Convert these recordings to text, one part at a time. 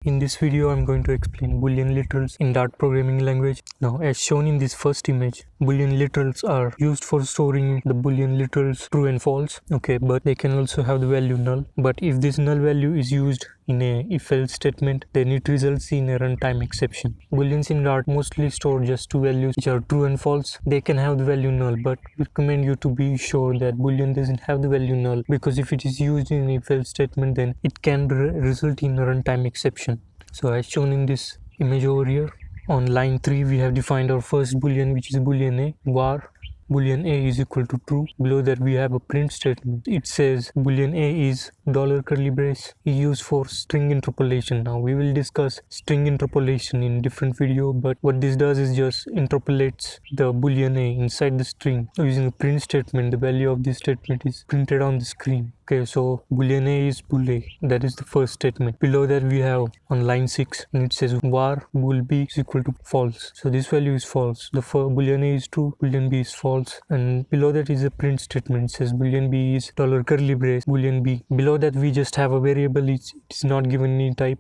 In this video, I'm going to explain Boolean literals in Dart programming language. Now, as shown in this first image, Boolean literals are used for storing the Boolean literals true and false. Okay, but they can also have the value null. But if this null value is used in a if-else statement, then it results in a runtime exception. Booleans in Dart mostly store just two values, which are true and false. They can have the value null, but we recommend you to be sure that Boolean doesn't have the value null, because if it is used in an if-else statement, then it can result in a runtime exception. So as shown in this image over here, on line 3 we have defined our first boolean, which is boolean a, var boolean a is equal to true. Below that we have a print statement. It says boolean a is $curly brace used for string interpolation. Now we will discuss string interpolation in different video, but what this does is just interpolates the boolean a inside the string. Using a print statement, the value of this statement is printed on the screen. Okay, so boolean a is bool a. That is the first statement. Below that we have on line 6, and it says var bool b is equal to false. So this value is false. The boolean a is true, boolean b is false. And below that is a print statement. It says boolean b is $curly brace boolean b. Below that we just have a variable. It is not given any type.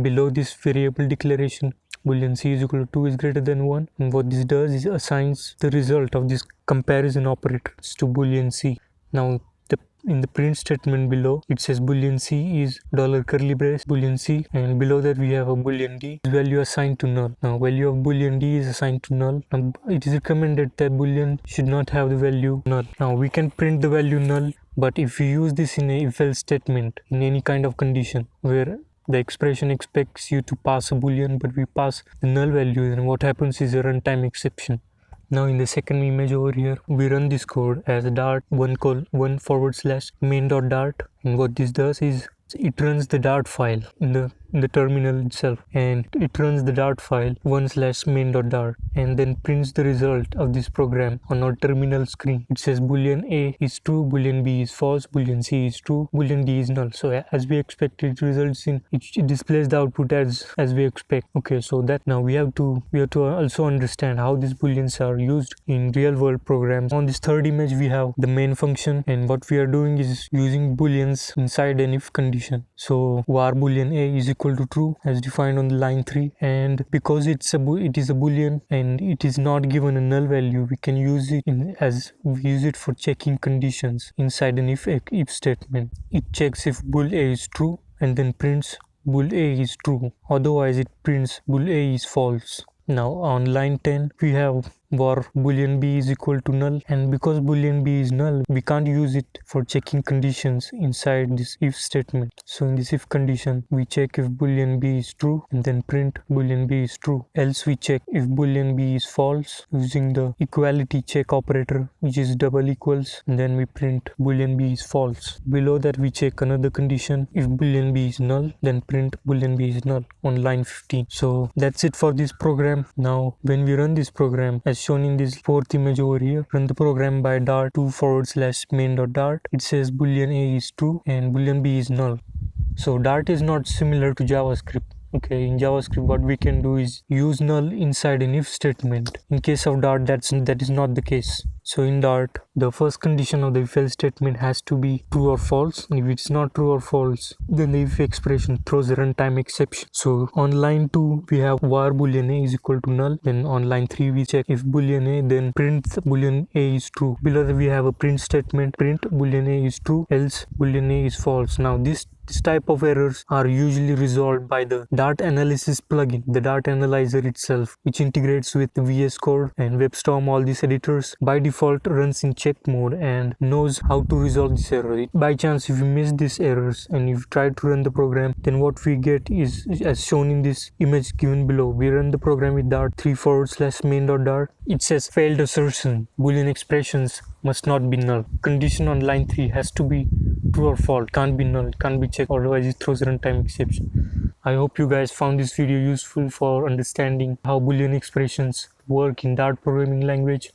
Below this variable declaration, boolean c is equal to 2 is greater than 1. And what this does is assigns the result of this comparison operators to boolean c. Now in the print statement below, it says boolean c is $curly brace boolean c, and below that we have a boolean d value assigned to null. Now value of boolean d is assigned to null. Now it is recommended that boolean should not have the value null. Now we can print the value null, but if we use this in a if-else statement in any kind of condition where the expression expects you to pass a boolean, but we pass the null value, then what happens is a runtime exception. Now in the second image over here, we run this code as dart /main.dart, and what this does is it runs the dart file in the terminal itself, and it runs the dart file /main.dart and then prints the result of this program on our terminal screen. It says boolean a is true, boolean b is false, boolean c is true, boolean d is null. So as we expect, it results in it displays the output as we expect. Okay, so that now we have to also understand how these booleans are used in real world programs. On this third image we have the main function, and what we are doing is using booleans inside an if condition. So var boolean a is equal to true as defined on the line 3, and because it is a boolean and it is not given a null value, we can use it for checking conditions inside an if statement. It checks if bool a is true and then prints bool a is true, otherwise it prints bool a is false. Now on line 10 we have var boolean b is equal to null, and because boolean b is null, we can't use it for checking conditions inside this if statement. So in this if condition, we check if boolean b is true and then print boolean b is true. Else we check if boolean b is false using the equality check operator, which is double equals, and then we print boolean b is false. Below that we check another condition. If boolean b is null, then print boolean b is null on line 15. So that's it for this program. Now when we run this program, as shown in this fourth image over here, run the program by dart /main.dart. It says boolean a is true and boolean b is null. So Dart is not similar to JavaScript. Okay, in JavaScript what we can do is use null inside an if statement. In case of Dart, that is not the case. So in Dart, the first condition of the if-else statement has to be true or false. If it's not true or false, then the if expression throws a runtime exception. So on line 2 we have var boolean a is equal to null. Then on line 3 we check if boolean a, then print boolean a is true. Below that we have a print statement, print boolean a is true, else boolean a is false. Now this type of errors are usually resolved by the Dart analysis plugin, the Dart analyzer itself, which integrates with VS Code and WebStorm, all these editors. By default runs in check mode and knows how to resolve this error. By chance if you miss these errors and you try to run the program, then what we get is as shown in this image given below. We run the program with dart /main.dart. It says failed assertion, boolean expressions must not be null. Condition on line 3 has to be true or false, can't be null, can't be checked, otherwise it throws a runtime exception. I hope you guys found this video useful for understanding how Boolean expressions work in Dart programming language.